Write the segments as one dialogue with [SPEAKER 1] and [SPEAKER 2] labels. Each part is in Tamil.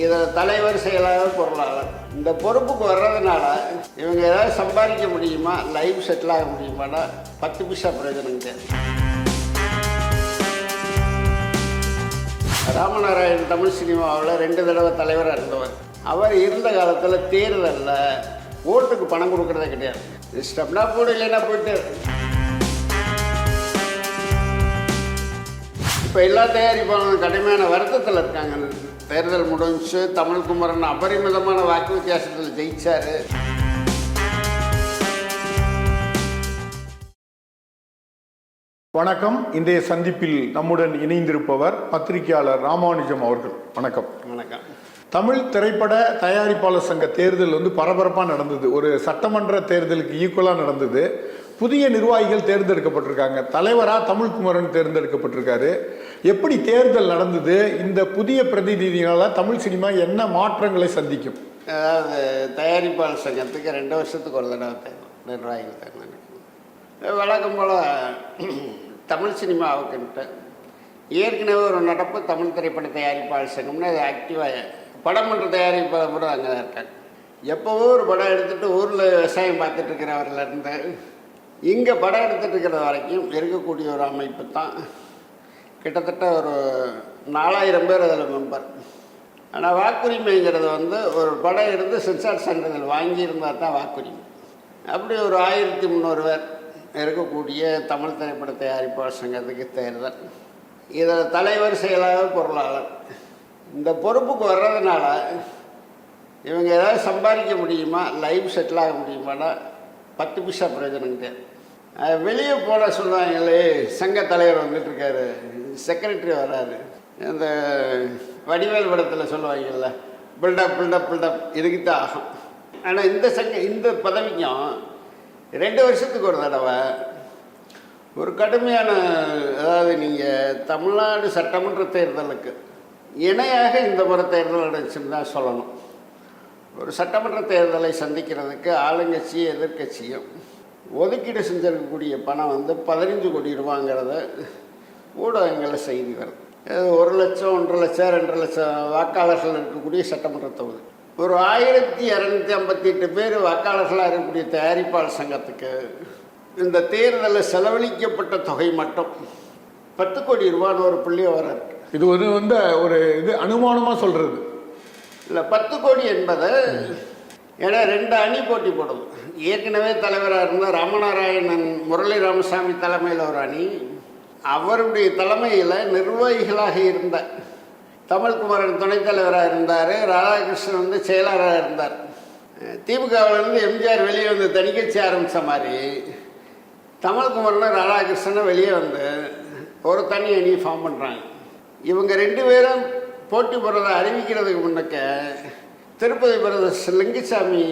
[SPEAKER 1] இதில் தலைவர், செயலாளர், பொருளாளர் இந்த பொறுப்புக்கு வர்றதுனால இவங்க ஏதாவது சம்பாதிக்க முடியுமா, லைஃப் செட்டில் ஆக முடியுமானா 10 பைசா பிரயோஜனம் கிடையாது. ராமநாராயணன் தமிழ் சினிமாவில் 2 தடவை தலைவராக இருந்தவர். அவர் இருந்த காலத்தில் தேர்தலில் ஓட்டுக்கு பணம் கொடுக்குறதே கிடையாது. இஷ்டம்னா போடு, இல்லைன்னா போயிட்டு. இப்போ எல்லா தயாரிப்பாளர்களும் கடுமையான வருத்தத்தில் இருக்காங்க. தேர்தல் முடிஞ்சு தமிழ்குமரன் அபரிமிதமான வாக்கு வித்தியாசத்தில் ஜெயிச்சார்.
[SPEAKER 2] வணக்கம். இன்றைய சந்திப்பில் நம்முடன் இணைந்திருப்பவர் பத்திரிகையாளர் ராமானுஜம் அவர்கள். வணக்கம்.
[SPEAKER 1] வணக்கம்.
[SPEAKER 2] தமிழ் திரைப்பட தயாரிப்பாளர் சங்க தேர்தல் பரபரப்பாக நடந்தது. ஒரு சட்டமன்ற தேர்தலுக்கு ஈக்குவலாக நடந்தது. புதிய நிர்வாகிகள் தேர்ந்தெடுக்கப்பட்டிருக்காங்க. தலைவராக தமிழ்குமரன் தேர்ந்தெடுக்கப்பட்டிருக்காரு. எப்படி தேர்தல் நடந்தது? இந்த புதிய பிரதிநிதிகளால் தமிழ் சினிமா என்ன மாற்றங்களை சந்திக்கும்?
[SPEAKER 1] அதாவது தயாரிப்பாளர் சங்கத்துக்கு 2 வருஷத்துக்கு ஒரு தடவை நிர்வாகிகள் தேர்ந்தெடுக்கணும். வழக்கம் போல் தமிழ் சினிமாவுக்குன்ட்டு ஏற்கனவே ஒரு நடப்பு தமிழ் திரைப்பட தயாரிப்பாளர் சங்கம்னு அது ஆக்டிவாக படம் பண்ணுற தயாரிப்பாளர் கூட அங்கே தான் இருக்காங்க. எப்போவோ ஒரு படம் எடுத்துகிட்டு ஊரில் விவசாயம் பார்த்துட்டு இருக்கிறவர்லேருந்து இங்கே படம் எடுத்துகிட்டு இருக்கிற வரைக்கும் இருக்கக்கூடிய ஒரு அமைப்பு தான். கிட்டத்தட்ட ஒரு 4000 பேர் அதில் மெம்பர். ஆனால் வாக்குரிமைங்கிறது ஒரு படம் எடுத்து சென்சார் சான்றிதழ் வாங்கியிருந்தால் தான் வாக்குரிமை. அப்படி ஒரு 1300 பேர் இருக்கக்கூடிய தமிழ் திரைப்பட தயாரிப்பாளர் சங்கத்துக்கு தேர்தல். இதில் தலைவர், செயலாளர், பொருளாளர் இந்த பொறுப்புக்கு வர்றதுனால இவங்க ஏதாவது சம்பாதிக்க முடியுமா, லைஃப் செட்டில் ஆக முடியுமானா 10 பைசா பிரயோஜனம் கிடையாது. வெளியே போன சொல்லுவாங்களே, சங்க தலைவர் வந்துட்டுருக்காரு, செக்ரட்டரி வர்றாரு, இந்த வடிவேல் படத்தில் சொல்லுவாங்கல்ல, பில்டப் பில்டப் பில்டப், இதுக்கு தான் ஆகும். ஆனால் இந்த பதவிக்கும் 2 வருஷத்துக்கு ஒரு தடவை ஒரு கடுமையான, அதாவது நீங்கள் தமிழ்நாடு சட்டமன்ற தேர்தலுக்கு இணையாக இந்த முறை தேர்தல் நடந்துச்சுன்னு தான் சொல்லணும். ஒரு சட்டமன்ற தேர்தலை சந்திக்கிறதுக்கு ஆளுங்கட்சியும் எதிர்கட்சியும் ஒதுக்கீடு செஞ்சிருக்கக்கூடிய பணம் 15 கோடி ரூபாங்கிறத ஊடகங்களில் செய்தி வருது. 1 லட்சம், 1.5 லட்சம், 2 லட்சம் வாக்காளர்கள் இருக்கக்கூடிய சட்டமன்ற தொகுதி. ஒரு 1258 பேர் வாக்காளர்களாக இருக்கக்கூடிய தயாரிப்பாளர் சங்கத்துக்கு இந்த தேர்தலில் செலவழிக்கப்பட்ட தொகை மட்டும் 10 கோடி ரூபான்னு ஒரு புள்ளியை வர இருக்கு.
[SPEAKER 2] இது ஒரு அனுமானமாக சொல்கிறது
[SPEAKER 1] இல்லை. 10 கோடி என்பது ஏன்னா 2 அணி போட்டி போடுது. ஏற்கனவே தலைவராக இருந்த ராமநாராயணன் முரளி ராமசாமி தலைமையில் ஒரு அணி, அவருடைய தலைமையில் நிர்வாகிகளாக இருந்த தமிழ்குமரன் துணைத் தலைவராக இருந்தார், ராதாகிருஷ்ணன் செயலாளராக இருந்தார். திமுகவிலேருந்து எம்ஜிஆர் வெளியே தனி கட்சி ஆரம்பித்த மாதிரி தமிழ்குமரன் ராதாகிருஷ்ணனை வெளியே ஒரு தனி அணி ஃபார்ம் பண்ணுறாங்க. இவங்க 2 பேரும் போட்டி போடுறதை அறிவிக்கிறதுக்கு முன்னக்க திருப்பதி பிரதர்ஸ் லிங்குசாமி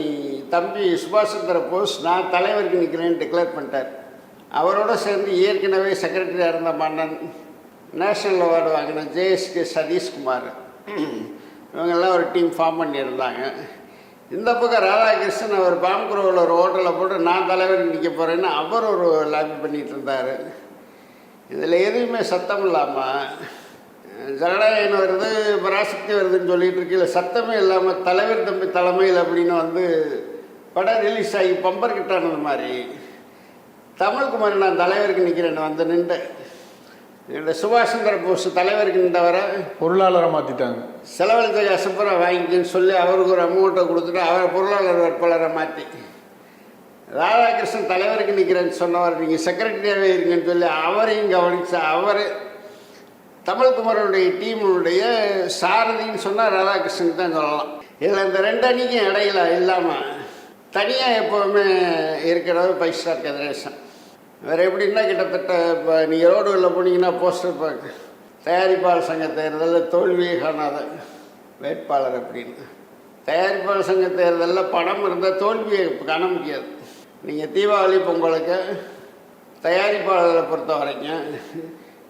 [SPEAKER 1] தம்பி சுபாஷ் சந்திர போஸ் நான் தலைவருக்கு நிற்கிறேன்னு டிக்ளேர் பண்ணிட்டார். அவரோட சேர்ந்து ஏற்கனவே செக்ரட்டரியாக இருந்த மன்னன், நேஷ்னல் அவார்டு வாங்கின ஜேஎஸ்கே சதீஷ்குமார், இவங்கெல்லாம் ஒரு டீம் ஃபார்ம் பண்ணியிருந்தாங்க. இந்த பக்கம் ராதாகிருஷ்ணன் அவர் பாம்குரோவில் ஒரு ஹோட்டலில் போட்டு நான் தலைவருக்கு நிற்க போகிறேன்னு அவர் ஒரு லாபி பண்ணிகிட்டு இருந்தார். இதில் எதுவுமே சத்தம் இல்லாமல் ஜனநாயகம் வருது, பராசக்தி வருதுன்னு சொல்லிட்டு இருக்கையில சத்தமே இல்லாமல் தலைவர் தம்பி தலைமையில் அப்படின்னு படம் ரிலீஸ் ஆகி பம்பர் கிட்டானது மாதிரி தமிழ்குமரன் நான் தலைவருக்கு நிற்கிறேன்னு நின்று என்னோட சுபாஷ் சந்திர போஸ் தலைவருக்கு நின்றவரை
[SPEAKER 2] பொருளாளரை மாற்றிட்டாங்க.
[SPEAKER 1] செலவழித்த காசு பூரா வாங்கிக்கின்னு சொல்லி அவருக்கு ஒரு அமௌண்ட்டை கொடுத்துட்டு அவரை பொருளாளர் வேட்பாளரை மாற்றி ராதாகிருஷ்ணன் தலைவருக்கு நிற்கிறேன்னு சொன்னவர் நீங்கள் செக்ரட்டரியாகவே இருங்கன்னு சொல்லி அவரையும் கவனித்து அவர் தமிழ்குமரனுடைய டீமுடைய சாரதின்னு சொன்னால் ராதாகிருஷ்ணன் தான் சொல்லலாம். இதில் இந்த 2 அணிக்கும் இடையில இல்லாமல் தனியாக எப்போவுமே இருக்கிறது 5 ஸ்டார் கதிரேசன். வேறு எப்படின்னா கிட்டத்தட்ட இப்போ நீங்கள் ரோடுகளில் போனீங்கன்னா போஸ்டர் பார்க்க தயாரிப்பாளர் சங்க தேர்தலில் தோல்வியே காணாத வேட்பாளர் அப்படின்னு. தயாரிப்பாளர் சங்க தேர்தலில் பணம் இருந்தால் தோல்வியை காண முடியாது. நீங்கள் தீபாவளி பொங்கலுக்கு தயாரிப்பாளர்களை பொறுத்த வரைக்கும்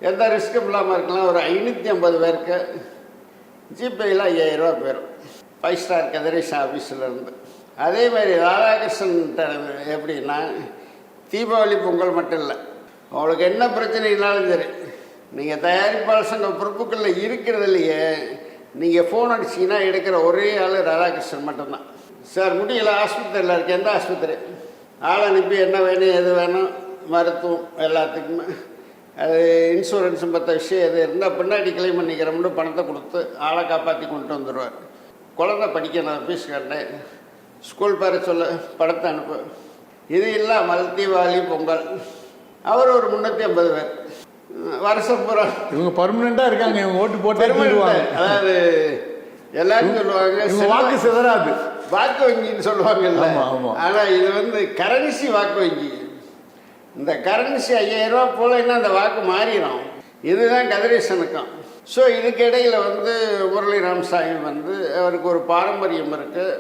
[SPEAKER 1] எந்த ரிஸ்க்கும் இல்லாமல் இருக்கலாம். ஒரு 550 பேருக்கு ஜிபேயில் 5000 ரூபா போயிடும் 5 ஸ்டார் கதிரேசன் ஆஃபீஸிலேருந்து. அதே மாதிரி ராதாகிருஷ்ணன் எப்படின்னா தீபாவளி பொங்கல் மட்டும் இல்லை, அவங்களுக்கு என்ன பிரச்சனைனாலும் சரி நீங்கள் தயாரிப்பாளர் சங்க பொறுப்புகளில் இருக்கிறதுலையே நீங்கள் ஃபோன் அடிச்சிங்கன்னா எடுக்கிற ஒரே ஆள் ராதாகிருஷ்ணன் மட்டும்தான். சார் முடியல, ஆஸ்பத்திரியில் இருக்கு. எந்த ஆஸ்பத்திரி? ஆள் அனுப்பி என்ன வேணும் எது வேணும் மருத்துவம் எல்லாத்துக்குமே அது இன்சூரன்ஸும் பற்ற விஷயம் எது இருந்தால் பின்னாடி கிளைம் பண்ணிக்கிறோம்னு பணத்தை கொடுத்து ஆளை காப்பாற்றி கொண்டு வந்துடுவார். குழந்தை படிக்கணும், ஃபீஸ் கட்டேன், ஸ்கூல் பேர சொல்ல படத்தை அனுப்பு. இது இல்லாமல் தீபாவளி பொங்கல் அவர் ஒரு 350 பேர் வருஷம் பூரா
[SPEAKER 2] இவங்க பர்மனெண்ட்டாக இருக்காங்க. இவங்க ஓட்டு போட்டு
[SPEAKER 1] அதாவது எல்லாரும் சொல்லுவாங்க
[SPEAKER 2] வாக்கு சிதறாது,
[SPEAKER 1] வாக்கு வங்கின்னு சொல்லுவாங்கல்ல. ஆனால் இது வந்து கரன்சி வாக்கு வங்கி. இந்த கரன்சி 5000 ரூபா போலன்னா அந்த வாக்கு மாறிடும். இதுதான் கதிரேசனுக்கும். ஸோ இதுக்கு இடையில் வந்து முரளி ராமசாமி வந்து அவருக்கு ஒரு பாரம்பரியம் இருக்குது.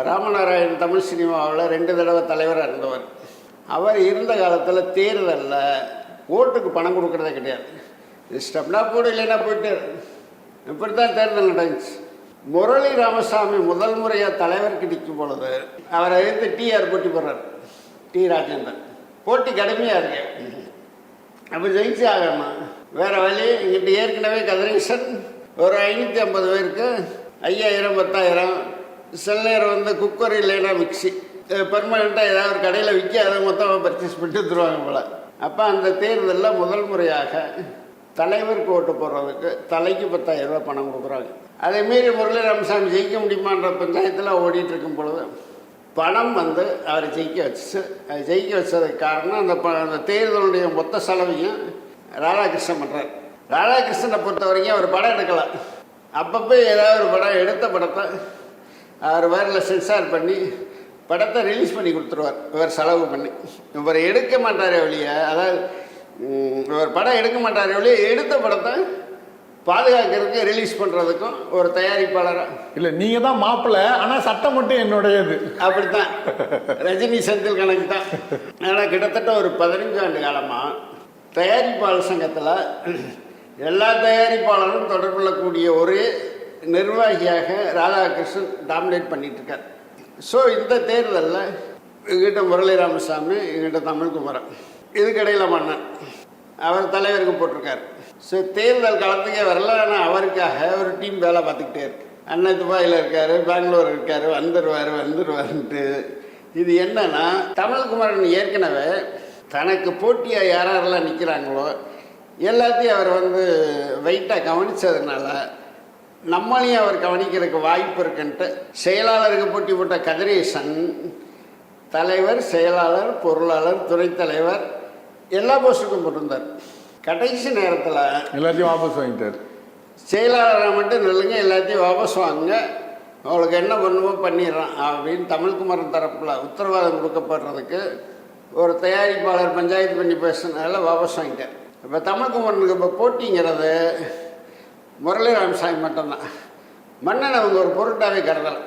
[SPEAKER 1] ராமநாராயண் தமிழ் சினிமாவில் 2 தடவை தலைவராக இருந்தவர். அவர் இருந்த காலத்தில் தேர்தலில் ஓட்டுக்கு பணம் கொடுக்குறதே கிடையாது. இஷ்டம்னா போடு, இல்லைன்னா போயிட்டு இப்படி தான் தேர்தல் நடந்துச்சு. முரளி ராமசாமி முதல் முறையாக தலைவருக்கு நிற்கும் பொழுது அவரை எதிர்த்து டிஆர் போட்டி போடுறார். டி ராஜேந்தர் போட்டி கடுமையாக இருக்கு. அப்படி ஜெயிச்சு ஆகணும், வேறு வழி. இங்கிட்ட ஏற்கனவே கதிரேசன் ஒரு 550 பேருக்கு 5000 10,000 சில நேரம் வந்து குக்கர் இல்லைன்னா மிக்சி பெர்மனெண்ட்டாக ஏதாவது ஒரு கடையில் விற்க அதை மொத்தமாக பர்ச்சேஸ் பண்ணிட்டு வந்துடுவாங்க போல். அப்போ அந்த தேர்தலில் முதல் முறையாக தலைவருக்கு ஓட்டு போடுறதுக்கு தலைக்கு 10,000 ரூபா பணம் கொடுக்குறாங்க. அதேமாரி முரளி ராமசாமி ஜெயிக்க முடியுமான்ற பஞ்சாயத்தில் ஓடிட்டு இருக்கும் பொழுது பணம் வந்து அவரை ஜெயிக்க வச்சு, அது ஜெயிக்க வச்சதுக்கு காரணம் அந்த தேர்தலுடைய மொத்த செலவையும் ராதாகிருஷ்ணன் பண்ணுறார். ராதாகிருஷ்ணனை பொறுத்த வரைக்கும் அவர் படம் எடுக்கலாம். அப்பப்போ ஏதாவது ஒரு படம் எடுத்த படத்தை அவர் வேறில் சென்சார் பண்ணி படத்தை ரிலீஸ் பண்ணி கொடுத்துருவார். இவர் செலவு பண்ணி இவர் எடுக்க மாட்டார் ஒழிய, அதாவது இவர் படம் எடுக்க மாட்டார் ஒழிய எடுத்த படத்தை பாதுகாக்கிறதுக்கு ரிலீஸ் பண்ணுறதுக்கும் ஒரு தயாரிப்பாளராக
[SPEAKER 2] இல்லை. நீங்கள் தான் மாப்பிள்ளை, ஆனால் சட்டம் மட்டும் என்னுடையது.
[SPEAKER 1] அப்படித்தான் ரஜினி செந்தில் கணக்கு தான். ஆனால் கிட்டத்தட்ட ஒரு 15 ஆண்டு காலமாக தயாரிப்பாளர் சங்கத்தில் எல்லா தயாரிப்பாளரும் தொடர்பு கொள்ளக்கூடிய ஒரு நிர்வாகியாக ராதாகிருஷ்ணன் டாமினேட் பண்ணிகிட்ருக்கார். ஸோ இந்த தேர்தலில் எங்கிட்ட முரளி ராமசாமி, எங்கிட்ட தமிழ்குமரன், இதுக்கிடையில் மன்னன் அவர் தலைவருக்கு போட்டிருக்கார். ஸோ தேர்தல் காலத்துக்கே வரல. ஆனால் அவருக்காக ஒரு டீம் வேலை பார்த்துக்கிட்டே இருக்கு. அண்ணன் துபாயில் இருக்கார், பெங்களூர் இருக்கார், வந்துடுவாருன்ட்டு. இது என்னன்னா, தமிழ்குமரன் ஏற்கனவே தனக்கு போட்டியாக யாரெல்லாம் நிற்கிறாங்களோ எல்லாத்தையும் அவர் வந்து வெயிட்டாக கவனித்ததுனால நம்மளையும் அவர் கவனிக்கிறதுக்கு வாய்ப்பு இருக்குன்ட்டு செயலாளருக்கு போட்டி போட்ட கதிரேசன் தலைவர், செயலாளர், பொருளாளர், துணைத் தலைவர் எல்லா போஸ்ட்டுக்கும் போட்டிருந்தார். கடைசி நேரத்தில்
[SPEAKER 2] எல்லாத்தையும் வாபஸ் வாங்கிட்டார்.
[SPEAKER 1] செயலாளரை மட்டும் நில்லுங்க, எல்லாத்தையும் வாபஸ் வாங்குங்க, அவளுக்கு என்ன பண்ணுமோ பண்ணிடுறான் அப்படின்னு தமிழ்குமரன் தரப்பில் உத்தரவாதம் கொடுக்கப்படுறதுக்கு ஒரு தயாரிப்பாளர் பஞ்சாயத்து பண்ணி பேசுனதால வாபஸ் வாங்கிட்டார். இப்போ தமிழ்குமரனுக்கு இப்போ போட்டிங்கிறது முரளி ராமசாமி மட்டும்தான். மன்னன் அவங்க ஒரு பொருட்டாகவே கருதலை.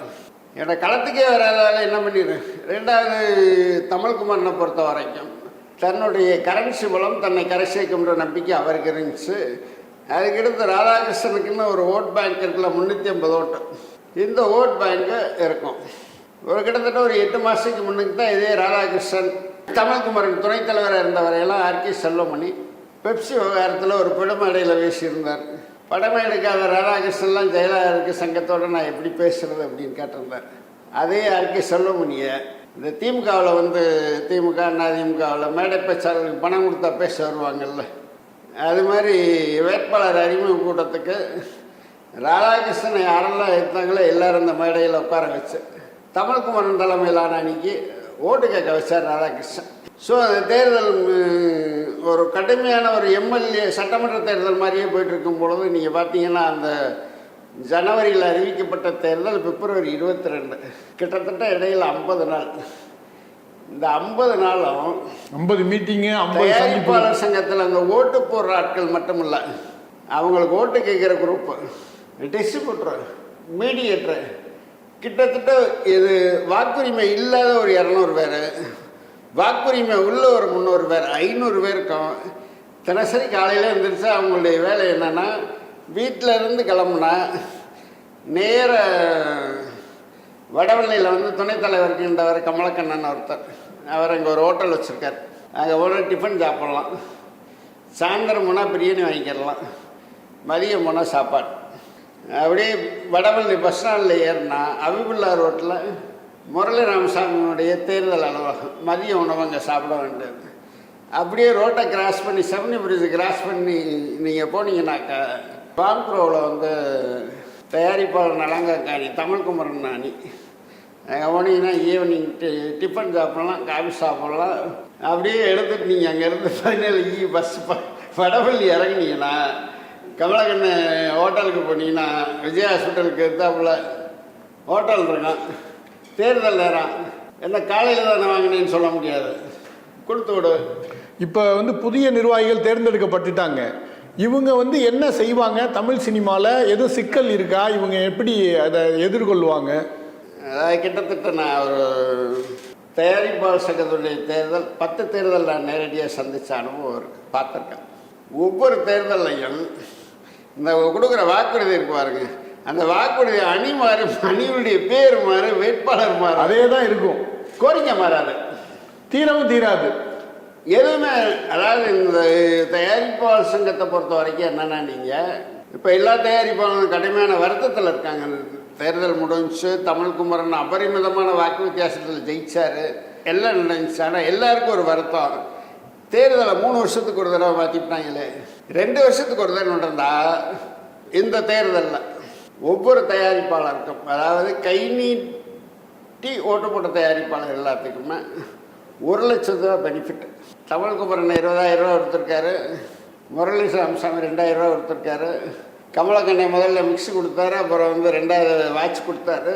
[SPEAKER 1] ஏன்னா களத்துக்கே வராதால என்ன பண்ணிடு. ரெண்டாவது, தமிழ்குமரனை பொறுத்த வரைக்கும் தன்னுடைய கரன்சி மூலம் தன்னை கரை சேர்க்கும்ன்ற நம்பிக்கை அவருக்கு இருந்துச்சு. அதுக்கடுத்து ராதாகிருஷ்ணனுக்குன்னு ஒரு ஓட் பேங்க் இருக்குல்ல, 350 ஓட்டு. இந்த ஓட் பேங்க்கு இருக்கும். ஒரு கிட்டத்தட்ட ஒரு 8 மாதத்துக்கு முன்னுக்கு தான் இதே ராதாகிருஷ்ணன் தமிழ்குமரன் துணைத் தலைவராக இருந்தவரையெல்லாம் ஆர்கே செல்வமணி பெப்சி விவகாரத்தில் ஒரு பிடமேடையில் பேசியிருந்தார். படமே எடுக்காத ராதாகிருஷ்ணன்லாம் ஜெயலலிதாவுக்கு சங்கத்தோடு நான் எப்படி பேசுகிறது அப்படின்னு கேட்டிருந்தார். அதே ஆர்கே செல்வமணியை இந்த திமுகவில் வந்து திமுக அதிமுகவில் மேடை பேச்சாளருக்கு பணம் கொடுத்தா பேச வருவாங்கள்ல, அது மாதிரி வேட்பாளர் அறிமுக கூட்டத்துக்கு ராதாகிருஷ்ணனை யாரெல்லாம் எடுத்தாங்களோ எல்லோரும் இந்த மேடையில் உட்கார வச்சு தமிழ்குமரன் தலைமையிலான அன்னைக்கு ஓட்டு கேட்க வச்சார் ராதாகிருஷ்ணன். ஸோ அந்த தேர்தல் ஒரு கடுமையான ஒரு எம்எல்ஏ சட்டமன்ற தேர்தல் மாதிரியே போயிட்டுருக்கும் பொழுது நீங்கள் பார்த்தீங்கன்னா அந்த ஜனவரியில் அறிவிக்கப்பட்ட தேர்தல் பிப்ரவரி 22, கிட்டத்தட்ட இடையில் 50 நாள். இந்த 50 நாளும்
[SPEAKER 2] 50 மீட்டிங்கு,
[SPEAKER 1] தயாரிப்பாளர் சங்கத்தில் அந்த ஓட்டு போடுற ஆட்கள் மட்டும் இல்லை, அவங்களுக்கு ஓட்டு கேட்குற குரூப்பு, டிஸ்ட்ரிபியூட்டர், மீடியேட்டர், கிட்டத்தட்ட இது வாக்குரிமை இல்லாத ஒரு 200 பேர், வாக்குரிமை உள்ள ஒரு 300 பேர், 500 பேருக்கும் தினசரி காலையில் எழுந்திரிச்சு அவங்களுடைய வேலை என்னென்னா, வீட்டில் இருந்து கிளம்புனா நேர வடவள்ளியில் வந்து துணைத் தலைவருக்குன்றவர் கமலக்கண்ணன் ஒருத்தர், அவர் அங்கே ஒரு ஹோட்டல் வச்சுருக்கார். அங்கே ஒரு டிஃபன் சாப்பிட்லாம், சாயந்தரம் போனால் பிரியாணி வாங்கிக்கிடலாம், மதியம் போனால் சாப்பாடு. அப்படியே வடவள்ளி பஸ் ஸ்டாண்டில் ஏறினா அபிபுல்லா ரோட்டில் முரளி ராமசாமியுடைய தேர்தல் அலுவலகம், மதிய உணவு அங்கே சாப்பிட வேண்டியது. அப்படியே ரோட்டை கிராஸ் பண்ணி செவனி பிரிட்ஜ் கிராஸ் பண்ணி நீங்கள் போனீங்கன்னாக்கா பாங்க்ரோவில் வந்து தயாரிப்பாளர் நலங்காணி தமிழ்குமரன் நாணி அங்கே போனீங்கன்னா ஈவினிங் டிஃபன் சாப்பிட்லாம், காஃபி சாப்பிட்லாம். அப்படியே எடுத்துட்டு நீங்கள் அங்கேருந்து 17 பஸ் வடவள்ளி இறங்கினீங்கன்னா கமலக்கண்ணு ஹோட்டலுக்கு போனீங்கன்னா விஜய் ஹாஸ்பிட்டலுக்கு எடுத்தாப்புல ஹோட்டல் இருக்கான். தேர்தல் நேரம் என்ன காலையில் தானே வாங்கினேன்னு சொல்ல முடியாது, கொடுத்து விடு.
[SPEAKER 2] இப்போ வந்து புதிய நிர்வாகிகள் தேர்ந்தெடுக்கப்பட்டுட்டாங்க. இவங்க வந்து என்ன செய்வாங்க? தமிழ் சினிமாவில் எதுவும் சிக்கல் இருக்கா? இவங்க எப்படி அதை எதிர்கொள்வாங்க?
[SPEAKER 1] அதாவது கிட்டத்தட்ட நான் ஒரு தயாரிப்பாளர் சங்கத்துடைய தேர்தல் 10 தேர்தல் நான் நேரடியாக சந்தித்த அனுபவம் இருக்குது, பார்த்துருக்கேன். ஒவ்வொரு தேர்தலையும் இந்த கொடுக்குற வாக்குறுதி இருக்கு பாருங்க, அந்த வாக்குறுதி அணி மாறி, அணியுடைய பேர் மாறி, வேட்பாளர் மாறி,
[SPEAKER 2] அதே தான் இருக்கும்.
[SPEAKER 1] கோரிக்கை மாறாது,
[SPEAKER 2] தீரவும் தீராது
[SPEAKER 1] எதுவுமே. அதாவது இந்த தயாரிப்பாளர் சங்கத்தை பொறுத்த வரைக்கும் என்னென்னா, நீங்கள் இப்போ எல்லா தயாரிப்பாளரும் கடுமையான வருத்தத்தில் இருக்காங்க. தேர்தல் முடிஞ்சு தமிழ்குமரன் அபரிமிதமான வாக்கு வித்தியாசத்தில் ஜெயிச்சார், எல்லாம் நடந்துச்சு. ஆனால் எல்லாருக்கும் ஒரு வருத்தம், தேர்தலை 3 வருஷத்துக்கு ஒரு தடவை மாற்றிட்டாங்களே. 2 வருஷத்துக்கு ஒரு தடவை நடந்தா இந்த தேர்தலில் ஒவ்வொரு தயாரிப்பாளருக்கும், அதாவது கை நீட்டி ஓட்டு போட்ட தயாரிப்பாளர் எல்லாத்துக்குமே 1 லட்சம் ரூபா பெனிஃபிட். தமிழ்குமரன் 20,000 ரூபா கொடுத்துருக்காரு, முரளி ராமசாமி 2,000 ரூபா கொடுத்துருக்காரு, கமலக்கண்ணை முதல்ல மிக்ஸி கொடுத்தாரு, அப்புறம் வந்து 2வது வாட்ச் கொடுத்தாரு,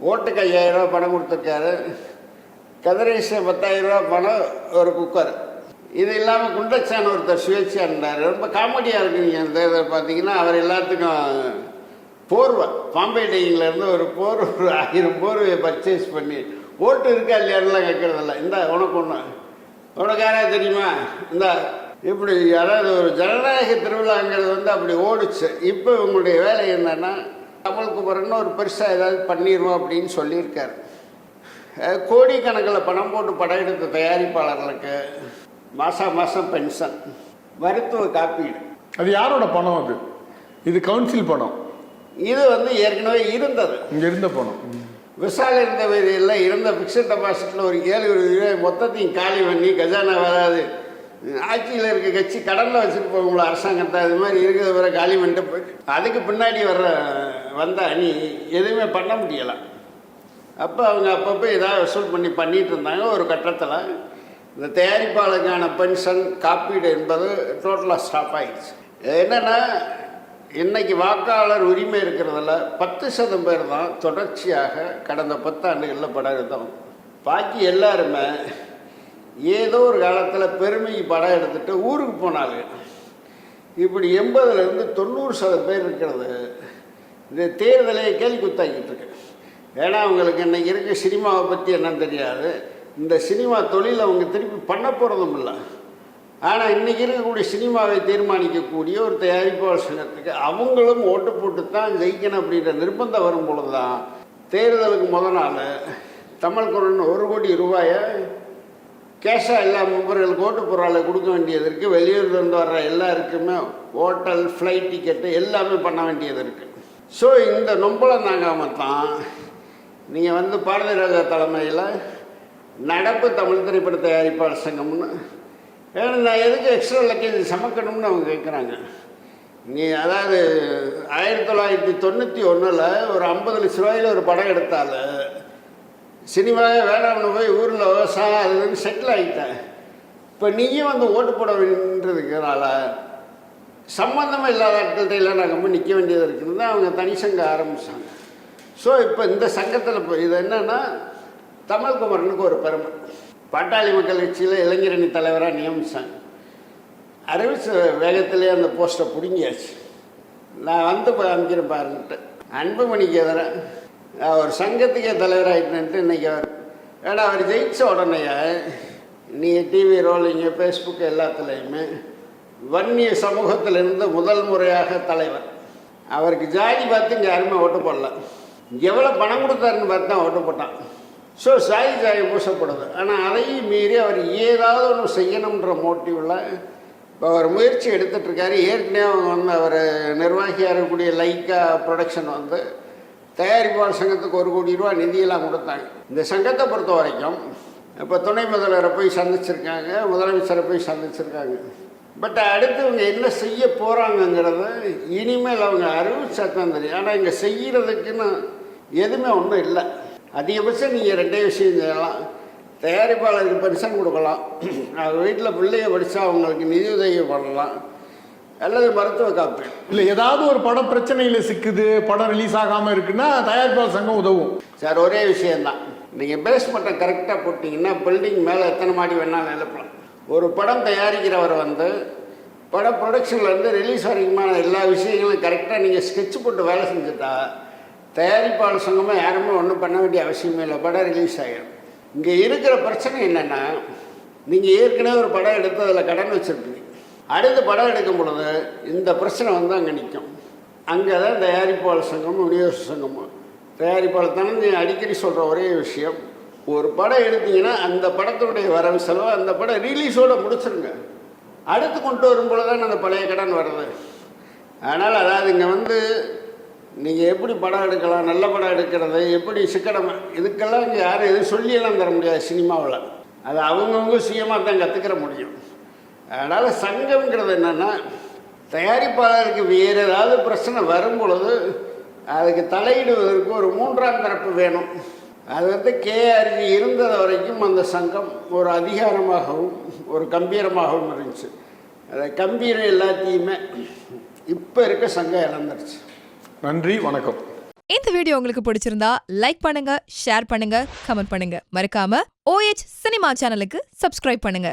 [SPEAKER 1] ஓட்டுக்கு 5,000 ரூபா பணம் கொடுத்துருக்காரு, கதிரேஷ் 10,000 ரூபா பணம், ஒரு குக்கர். இது இல்லாமல் குண்டச்சான் ஒருத்தர் சுயேட்சையாக இருந்தார். ரொம்ப காமெடியாக இருக்குங்க அந்த தேர்தல் பார்த்தீங்கன்னா. அவர் எல்லாத்துக்கும் போர்வை, பாம்பே டையிங்லேருந்து ஒரு போர்வை, ஒரு 1000 போர்வையை பர்ச்சேஸ் பண்ணி ஓட்டு இருக்கா இல்லையாருலாம் கேட்குறதில்ல. இந்த உனக்கு ஒன்று, உனக்கு யாராவது தெரியுமா, இந்த இப்படி அதாவது ஒரு ஜனநாயக திருவிழாங்கிறது வந்து அப்படி ஓடிச்சு. இப்போ உங்களுடைய வேலை என்னன்னா, தமிழ்குமரன் ஒரு பெருசாக ஏதாவது பண்ணிடுவோம் அப்படின்னு சொல்லியிருக்காரு. கோடிக்கணக்கில் பணம் போட்டு படம் எடுத்த தயாரிப்பாளர்களுக்கு மாதம் பென்ஷன், மருத்துவ காப்பீடு.
[SPEAKER 2] அது யாரோட பணம்? அது இது கவுன்சில் பணம். இது
[SPEAKER 1] வந்து ஏற்கனவே இருந்தது,
[SPEAKER 2] இங்கே இருந்த பணம்.
[SPEAKER 1] விசால இருந்த வயதில் இருந்த ஃபிக்ஸட் டெபாசிட்டில் ஒரு 7 மொத்தத்தையும் காலி பண்ணி கஜானா வராது, ஆட்சியில் இருக்க கட்சி கடனில் வச்சுட்டு போகுங்களா அரசாங்கத்தை, அது மாதிரி இருக்கிறத வர காலி பண்ணிட்டு போயிட்டு அதுக்கு பின்னாடி வந்த அணி எதுவுமே பண்ண முடியலை. அப்போ அவங்க அப்பப்போ ஏதாவது வசூல் பண்ணிட்டு இருந்தாங்க. ஒரு கட்டத்தில் இந்த தயாரிப்பாளருக்கான பென்ஷன் காப்பீடு என்பது டோட்டலாக ஸ்டாப் ஆகிடுச்சு. என்னென்னா, இன்றைக்கி வாக்காளர் உரிமை இருக்கிறதுல 10% பேர் தான் தொடர்ச்சியாக கடந்த 10 ஆண்டுகளில் படம் எடுத்தோம். பாக்கி எல்லாருமே ஏதோ ஒரு காலத்தில் பெருமைக்கு படம் எடுத்துகிட்டு ஊருக்கு போனாங்க. இப்படி 80லேருந்து 90% பேர் இருக்கிறது இந்த தேர்தலை கேள்வி குத்தாக்கிட்டு இருக்கு. ஏன்னா அவங்களுக்கு இன்றைக்கி இருக்க சினிமாவை பற்றி என்னன்னு தெரியாது, இந்த சினிமா தொழில் அவங்க திருப்பி பண்ண போகிறதும் இல்லை. ஆனால் இன்றைக்கி இருக்கக்கூடிய சினிமாவை தீர்மானிக்கக்கூடிய ஒரு தயாரிப்பாளர் சங்கத்துக்கு அவங்களும் ஓட்டு போட்டு தான் ஜெயிக்கணும் அப்படின்ற நிர்பந்தம் வரும் பொழுது தான் தேர்தலுக்கு முதல் நாள் தமிழ்குமரன் 1 கோடி ரூபாயை கேஷாக எல்லா மெம்பர்களுக்கு ஓட்டு போகிறால கொடுக்க வேண்டியது இருக்குது. வெளியூர்லேருந்து வர்ற எல்லாருக்குமே ஹோட்டல், ஃப்ளைட் டிக்கெட்டு எல்லாமே பண்ண வேண்டியது இருக்குது. ஸோ இந்த நொம்பலம் தாங்காமல் தான் நீங்கள் வந்து பாரதி ராஜா தலைமையில் நடப்பு தமிழ் திரைப்பட தயாரிப்பாளர் சங்கம்னு, ஏன்னா நான் எதுக்கு எக்ஸ்ட்ரா லக்கேஜ் சமக்கணும்னு அவங்க கேட்குறாங்க. நீ அதாவது 1991 ஒரு 50 லட்ச ரூபாயில் ஒரு படம் எடுத்தால் சினிமாவே வேணாம்னு போய் ஊரில் விவசாயம் அது வந்து செட்டில் ஆகிட்டேன். இப்போ நீயும் வந்து ஓட்டு போட வேண்டியதுனால சம்பந்தமாக இல்லாத ஆட்கள்கிட்ட இல்லை நாங்கள் ரொம்ப நிற்க வேண்டியது இருக்குன்னு தான் அவங்க தனி சங்கம் ஆரம்பித்தாங்க. ஸோ இப்போ இந்த சங்கத்தில் இப்போ இது என்னென்னா, தமிழ்குமரனுக்கு ஒரு பெருமை. பாட்டாளி மக்கள் கட்சியில் இளைஞரணி தலைவராக நியமித்தாங்க. அறிவிச்ச வேகத்திலே அந்த போஸ்ட்டை பிடுங்கியாச்சு. நான் வந்து அமைக்கிறேன் பாருன்ட்டு அன்புமணிக்கு எதிராக ஒரு சங்கத்துக்கே தலைவராகிட்டேன்ட்டு இன்றைக்கி அவர், ஏன்னா அவர் ஜெயித்த உடனே நீங்கள் டிவி ரோலிங்கு, ஃபேஸ்புக்கு எல்லாத்துலேயுமே வன்னிய சமூகத்திலிருந்து முதல் முறையாக தலைவர். அவருக்கு ஜாதி பார்த்து இங்கே யாருமே ஓட்டு போடல, எவ்வளோ பணம் கொடுத்தாருன்னு பார்த்து தான் ஓட்டு போட்டான். ஸோ ஜாதி பூசப்படுது. ஆனால் அதையும் மீறி அவர் ஏதாவது ஒன்று செய்யணுன்ற மோட்டிவில் இப்போ அவர் முயற்சி எடுத்துகிட்ருக்காரு. ஏற்கனவே அவங்க வந்து அவர் நிர்வாகியாக இருக்கக்கூடிய லைக்கா ப்ரொடக்ஷன் வந்து தயாரிப்பாளர் சங்கத்துக்கு 1 கோடி ரூபா நிதியெல்லாம் கொடுத்தாங்க. இந்த சங்கத்தை பொறுத்த வரைக்கும் இப்போ துணை முதல்வரை போய் சந்திச்சிருக்காங்க, முதலமைச்சரை போய் சந்திச்சிருக்காங்க. பட் அடுத்து இவங்க என்ன செய்ய போகிறாங்கங்கிறத இனிமேல் அவங்க அறிவிச்சா தான் தெரியும். ஆனால் இங்கே செய்கிறதுக்குன்னு எதுவுமே ஒன்றும் இல்லை. அதிகபட்சம் நீங்கள் 2 விஷயம் செய்யலாம். தயாரிப்பாளருக்கு பென்ஷன் கொடுக்கலாம், அவங்க வீட்டில் பிள்ளைய படித்தா அவங்களுக்கு நிதியுதவி பண்ணலாம், அல்லது மருத்துவ காப்பீடு.
[SPEAKER 2] இல்லை ஏதாவது ஒரு படம் பிரச்சனையில் சிக்குது, படம் ரிலீஸ் ஆகாமல் இருக்குன்னா தயாரிப்பாளர் சங்கம் உதவும்
[SPEAKER 1] சார். ஒரே விஷயந்தான், நீங்கள் பேஸ்மெண்ட்டை கரெக்டாக போட்டிங்கன்னா பில்டிங் மேலே எத்தனை மாடி வேணாலும் எழுப்பலாம். ஒரு படம் தயாரிக்கிறவர் வந்து படம் ப்ரொடக்ஷன்லேருந்து ரிலீஸ் வரைக்குமான எல்லா விஷயங்களும் கரெக்டாக நீங்கள் ஸ்கெட்ச் போட்டு வேலை செஞ்சுட்டா தயாரிப்பாளர் சங்கமாக யாருமே ஒன்றும் பண்ண வேண்டிய அவசியமே இல்லை, படம் ரிலீஸ் ஆகிடும். இங்கே இருக்கிற பிரச்சனை என்னென்னா, நீங்கள் ஏற்கனவே ஒரு படம் எடுத்து அதில் கடன் வச்சுருப்பீங்க. அடுத்த படம் எடுக்கும் பொழுது இந்த பிரச்சனை வந்து அங்கே நிற்கும். அங்கே தான் தயாரிப்பாளர் சங்கமும் விநியோக சங்கமும். தயாரிப்பாளர் தானே அடிக்கடி சொல்கிற ஒரே விஷயம், ஒரு படம் எடுத்தீங்கன்னா அந்த படத்தினுடைய வரவு செலவு அந்த படம் ரிலீஸோடு முடிச்சிருங்க. அடுத்து கொண்டு வரும்பொழுது தான் அந்த பழைய கடன் வருது. அதனால் அதாவது இங்கே வந்து நீங்கள் எப்படி படம் எடுக்கலாம், நல்ல படம் எடுக்கிறது எப்படி சிக்கனம், இதுக்கெல்லாம் இங்கே யாரும் எதுவும் சொல்லியெல்லாம் தர முடியாது சினிமாவில். அது அவங்கவுங்க சுயமாக தான் கற்றுக்கிற முடியும். அதனால் சங்கம்ங்கிறது என்னென்னா, தயாரிப்பாளருக்கு வேறு ஏதாவது பிரச்சனை வரும் பொழுது அதுக்கு தலையிடுவதற்கு ஒரு 3ஆம் தரப்பு வேணும். அது வந்து கேஆர்ஜி இருந்தது வரைக்கும் அந்த சங்கம் ஒரு அதிகாரமாகவும் ஒரு கம்பீரமாகவும் இருந்துச்சு. அந்த கம்பீரம் எல்லாத்தையுமே இப்போ இருக்க சங்கம் இழந்துருச்சு.
[SPEAKER 2] நன்றி, வணக்கம்.
[SPEAKER 3] இந்த வீடியோ உங்களுக்கு பிடிச்சிருந்தா லைக் பண்ணுங்க, ஷேர் பண்ணுங்க, கமெண்ட் பண்ணுங்க. மறக்காம OH சினிமா சேனலுக்கு சப்ஸ்கிரைப் பண்ணுங்க.